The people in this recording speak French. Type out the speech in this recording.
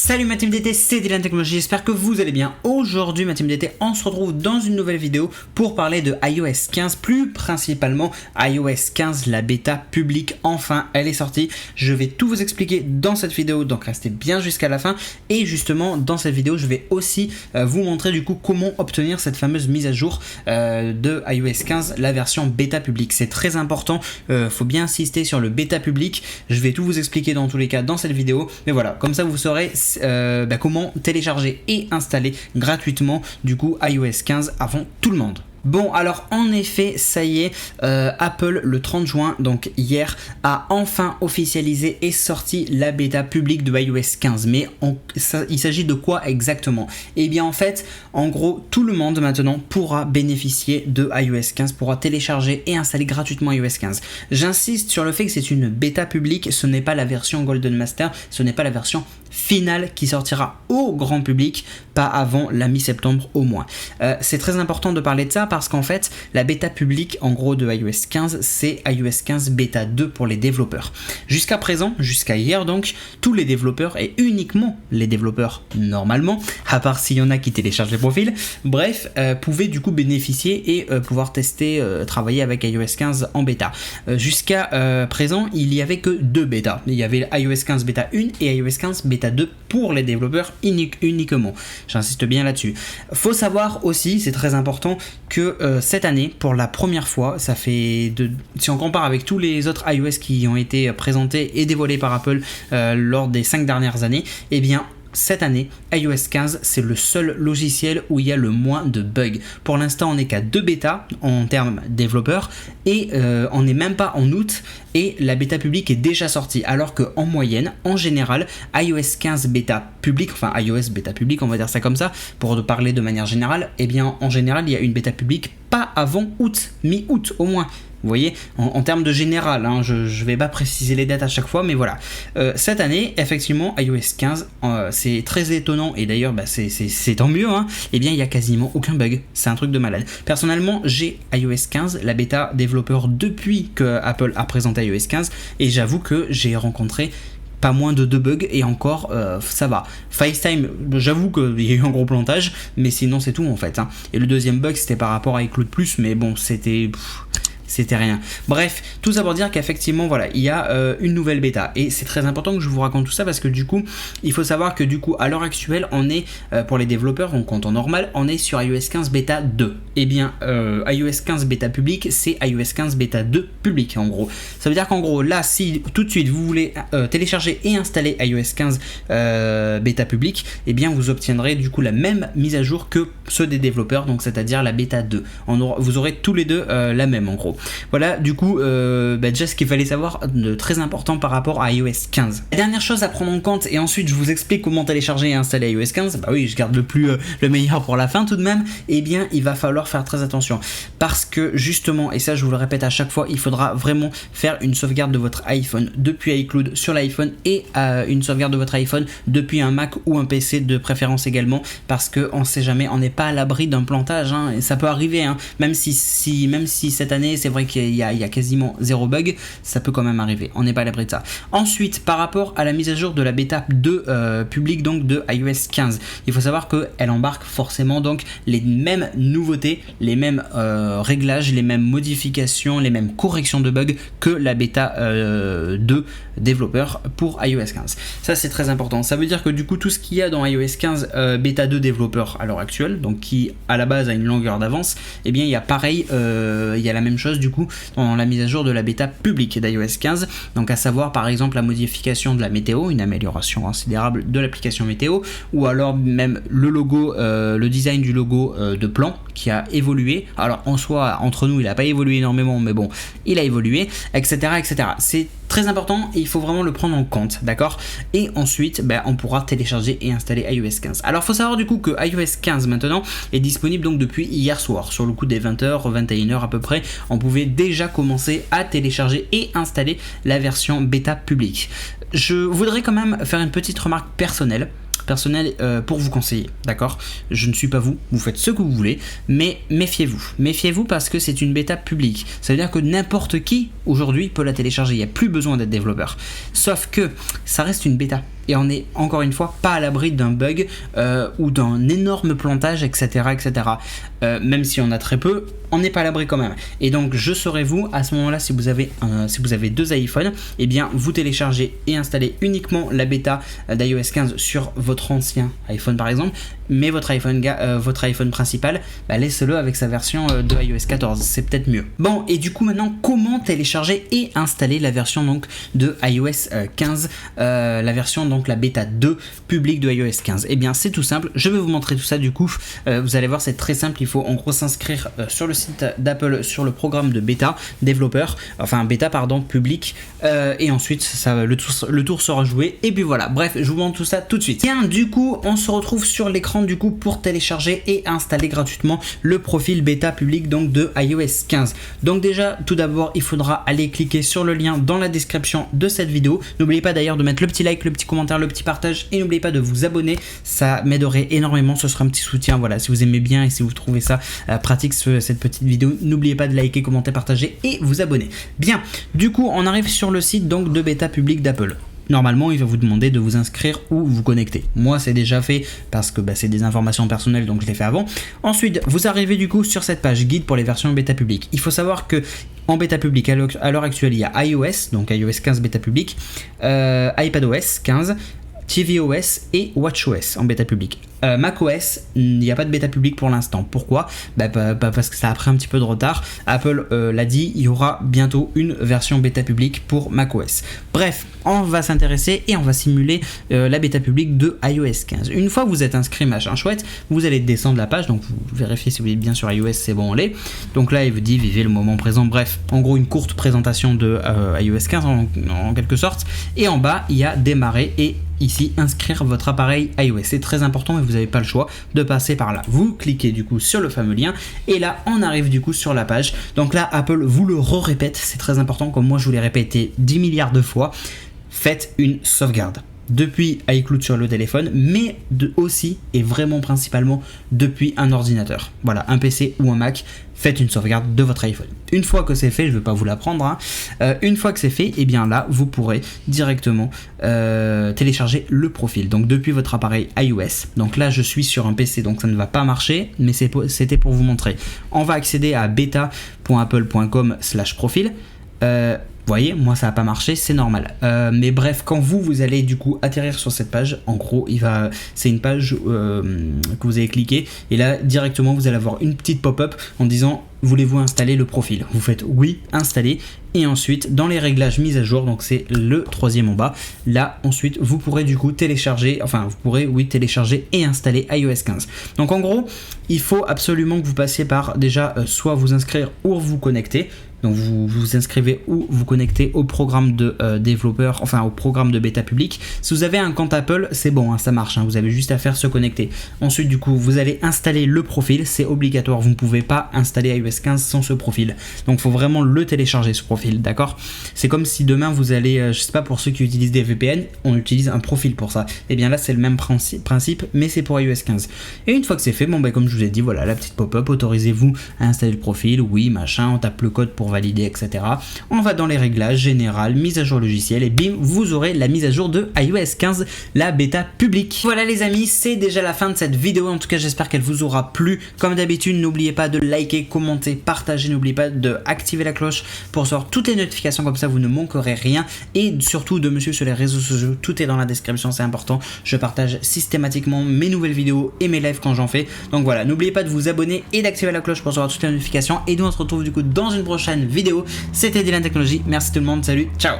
Salut ma team DT, c'est Dylan Technologies, j'espère que vous allez bien. Aujourd'hui ma team DT, on se retrouve dans une nouvelle vidéo pour parler de iOS 15, plus principalement iOS 15, la bêta publique, enfin elle est sortie. Je vais tout vous expliquer dans cette vidéo, donc restez bien jusqu'à la fin. Et justement dans cette vidéo, je vais aussi vous montrer du coup comment obtenir cette fameuse mise à jour de iOS 15, la version bêta publique. C'est très important, faut bien insister sur le bêta public. Je vais tout vous expliquer dans tous les cas dans cette vidéo, mais voilà, comme ça vous saurez comment télécharger et installer gratuitement du coup iOS 15 avant tout le monde. Bon, alors en effet, ça y est, Apple le 30 juin, donc hier, a enfin officialisé et sorti la bêta publique de iOS 15. Mais il s'agit de quoi exactement? Eh bien en fait, en gros, tout le monde maintenant pourra bénéficier de iOS 15, pourra télécharger et installer gratuitement iOS 15. J'insiste sur le fait que c'est une bêta publique, ce n'est pas la version Golden Master, ce n'est pas la version finale qui sortira au grand public, pas avant la mi-septembre au moins. C'est très important de parler de ça parce qu'en fait, la bêta publique en gros de iOS 15, c'est iOS 15 bêta 2 pour les développeurs. Jusqu'à présent, jusqu'à hier donc, tous les développeurs et uniquement les développeurs normalement, à part s'il y en a qui téléchargent les profils, bref, pouvaient du coup bénéficier et pouvoir tester, travailler avec iOS 15 en bêta. Jusqu'à présent, il n'y avait que deux bêtas. Il y avait iOS 15 bêta 1 et iOS 15 bêta 2 pour les développeurs uniquement. J'insiste bien là-dessus. Faut savoir aussi, c'est très important, que cette année, pour la première fois, ça fait si on compare avec tous les autres iOS qui ont été présentés et dévoilés par Apple lors des 5 dernières années, eh bien cette année, iOS 15, c'est le seul logiciel où il y a le moins de bugs. Pour l'instant, on n'est qu'à 2 bêtas en termes développeurs et on n'est même pas en août et la bêta publique est déjà sortie. Alors qu'en moyenne, en général, iOS 15 bêta publique, enfin iOS bêta publique, on va dire ça comme ça, pour parler de manière générale, eh bien en général, il y a une bêta publique pas avant août, mi-août au moins. Vous voyez, en termes de général, hein, je ne vais pas préciser les dates à chaque fois, mais voilà. Cette année, effectivement, iOS 15, c'est très étonnant, et d'ailleurs, c'est tant mieux, hein, eh bien, il n'y a quasiment aucun bug. C'est un truc de malade. Personnellement, j'ai iOS 15, la bêta développeur depuis que Apple a présenté iOS 15, et j'avoue que j'ai rencontré pas moins de 2 bugs et encore ça va. FaceTime, j'avoue qu'il y a eu un gros plantage, mais sinon c'est tout en fait, hein. Et le deuxième bug c'était par rapport à iCloud+, mais bon c'était rien. Bref, tout ça pour dire qu'effectivement voilà, il y a une nouvelle bêta et c'est très important que je vous raconte tout ça parce que du coup, il faut savoir que du coup à l'heure actuelle, on est pour les développeurs en temps normal, on est sur iOS 15 bêta 2. Et bien iOS 15 bêta public, c'est iOS 15 bêta 2 public en gros. Ça veut dire qu'en gros là, si tout de suite vous voulez télécharger et installer iOS 15 bêta public, et bien vous obtiendrez du coup la même mise à jour que ceux des développeurs, donc c'est-à-dire la bêta 2. Vous aurez tous les deux la même en gros. Voilà du coup déjà ce qu'il fallait savoir de très important par rapport à iOS 15. La dernière chose à prendre en compte, et ensuite je vous explique comment télécharger et installer iOS 15, bah oui je garde le meilleur pour la fin tout de même, et bien il va falloir faire très attention parce que justement, et ça je vous le répète à chaque fois, il faudra vraiment faire une sauvegarde de votre iPhone depuis iCloud sur l'iPhone et une sauvegarde de votre iPhone depuis un Mac ou un PC de préférence également, parce que on sait jamais, on n'est pas à l'abri d'un plantage, hein, et ça peut arriver, hein, même si cette année c'est vrai qu'il y a quasiment 0 bug, ça peut quand même arriver, on n'est pas à l'abri de ça. Ensuite, par rapport à la mise à jour de la bêta 2 publique donc de iOS 15, il faut savoir qu'elle embarque forcément donc les mêmes nouveautés, les mêmes réglages, les mêmes modifications, les mêmes corrections de bugs que la bêta 2 développeur pour iOS 15. Ça c'est très important, ça veut dire que du coup tout ce qu'il y a dans iOS 15 bêta 2 développeur à l'heure actuelle, donc qui à la base a une longueur d'avance, et bien il y a pareil, il y a la même chose du coup dans la mise à jour de la bêta publique d'iOS 15, donc à savoir par exemple la modification de la météo, une amélioration considérable de l'application météo, ou alors même le logo, le design du logo de plan qui a évolué. Alors en soi, entre nous, il n'a pas évolué énormément, mais bon, il a évolué, etc. etc. C'est très important et il faut vraiment le prendre en compte, d'accord? Et ensuite, on pourra télécharger et installer iOS 15. Alors, il faut savoir du coup que iOS 15 maintenant est disponible donc depuis hier soir. Sur le coup des 20h, 21h à peu près, on pouvait déjà commencer à télécharger et installer la version bêta publique. Je voudrais quand même faire une petite remarque personnelle pour vous conseiller, d'accord? Je ne suis pas vous faites ce que vous voulez, mais méfiez-vous parce que c'est une bêta publique. Ça veut dire que n'importe qui aujourd'hui peut la télécharger, il n'y a plus besoin d'être développeur. Sauf que ça reste une bêta. et on est encore une fois pas à l'abri d'un bug ou d'un énorme plantage, etc. etc. Même si on a très peu, on n'est pas à l'abri quand même. Et donc je serai vous, à ce moment là, si vous avez 2 iPhones, et bien vous téléchargez et installez uniquement la bêta d'iOS 15 sur votre ancien iPhone par exemple, mais votre iPhone principal, laissez-le avec sa version de iOS 14, c'est peut-être mieux. Bon, et du coup maintenant, comment télécharger et installer la version donc de iOS 15, la version donc la bêta 2 publique de iOS 15? Et bien c'est tout simple, je vais vous montrer tout ça du coup. Vous allez voir, c'est très simple, il faut en gros s'inscrire sur le site d'Apple sur le programme de bêta développeur, enfin bêta pardon, public, et ensuite le tour sera joué, et puis voilà, bref, je vous montre tout ça tout de suite. Tiens, du coup on se retrouve sur l'écran du coup pour télécharger et installer gratuitement le profil bêta public donc de iOS 15. Donc déjà tout d'abord il faudra aller cliquer sur le lien dans la description de cette vidéo. N'oubliez pas d'ailleurs de mettre le petit like, le petit commentaire, le petit partage, et n'oubliez pas de vous abonner, ça m'aiderait énormément, ce sera un petit soutien. Voilà, si vous aimez bien et si vous trouvez ça pratique cette petite vidéo, n'oubliez pas de liker, commenter, partager et vous abonner. Bien, du coup on arrive sur le site donc de bêta public d'Apple. Normalement, il va vous demander de vous inscrire ou vous connecter. Moi, c'est déjà fait parce que c'est des informations personnelles, donc je l'ai fait avant. Ensuite, vous arrivez du coup sur cette page guide pour les versions bêta public. Il faut savoir que en bêta public, à l'heure actuelle, il y a iOS, donc iOS 15 bêta public, iPadOS 15, tvOS et watchOS en bêta public. macOS, il n'y a pas de bêta public pour l'instant. Pourquoi? Parce que ça a pris un petit peu de retard. Apple l'a dit, il y aura bientôt une version bêta public pour macOS. Bref, on va s'intéresser et on va simuler la bêta public de iOS 15. Une fois que vous êtes inscrit, machin chouette, vous allez descendre la page, donc vous vérifiez si vous êtes bien sur iOS, c'est bon, on l'est. Donc là, il vous dit vivez le moment présent. Bref, en gros, une courte présentation de iOS 15 en quelque sorte. Et en bas, il y a démarrer et ici inscrire votre appareil iOS. C'est très important et vous n'avez pas le choix de passer par là. Vous cliquez du coup sur le fameux lien et là on arrive du coup sur la page. Donc là Apple vous le répète, c'est très important, comme moi je vous l'ai répété 10 milliards de fois, faites une sauvegarde depuis iCloud sur le téléphone, mais aussi et vraiment principalement depuis un ordinateur. Voilà, un PC ou un Mac, faites une sauvegarde de votre iPhone. Une fois que c'est fait, je ne vais pas vous l'apprendre, une fois que c'est fait, et bien là, vous pourrez directement télécharger le profil. Donc depuis votre appareil iOS, donc là je suis sur un PC, donc ça ne va pas marcher, mais c'était pour vous montrer. On va accéder à beta.apple.com/profil. Vous voyez, moi ça n'a pas marché, c'est normal. Mais bref, quand vous allez du coup atterrir sur cette page, en gros, c'est une page que vous allez cliquer et là directement vous allez avoir une petite pop-up en disant voulez-vous installer le profil. Vous faites oui, installer, et ensuite dans les réglages mise à jour, donc c'est le troisième en bas, là ensuite vous pourrez du coup télécharger et installer iOS 15. Donc en gros, il faut absolument que vous passiez par déjà soit vous inscrire ou vous connecter. Donc vous vous inscrivez ou vous connectez au programme de développeur, enfin au programme de bêta public. Si vous avez un compte Apple, c'est bon, ça marche, vous avez juste à faire se connecter. Ensuite du coup vous allez installer le profil, c'est obligatoire, vous ne pouvez pas installer iOS 15 sans ce profil. Donc il faut vraiment le télécharger ce profil, d'accord? C'est comme si demain vous allez, je sais pas, pour ceux qui utilisent des VPN, on utilise un profil pour ça. Et bien là c'est le même principe, mais c'est pour iOS 15. Et une fois que c'est fait, comme je vous ai dit, voilà la petite pop-up, autorisez-vous à installer le profil, oui, machin, on tape le code pour valider, etc. On va dans les réglages, général, mise à jour logiciel, et bim, vous aurez la mise à jour de iOS 15, la bêta publique. Voilà les amis, c'est déjà la fin de cette vidéo. En tout cas, j'espère qu'elle vous aura plu. Comme d'habitude, n'oubliez pas de liker, commenter, partager. N'oubliez pas de activer la cloche pour recevoir toutes les notifications, comme ça vous ne manquerez rien. Et surtout de me suivre sur les réseaux sociaux, tout est dans la description, c'est important. Je partage systématiquement mes nouvelles vidéos et mes lives quand j'en fais. Donc voilà, n'oubliez pas de vous abonner et d'activer la cloche pour recevoir toutes les notifications. Et nous on se retrouve du coup dans une prochaine vidéo. C'était Dylan Technologies, merci tout le monde, salut, ciao.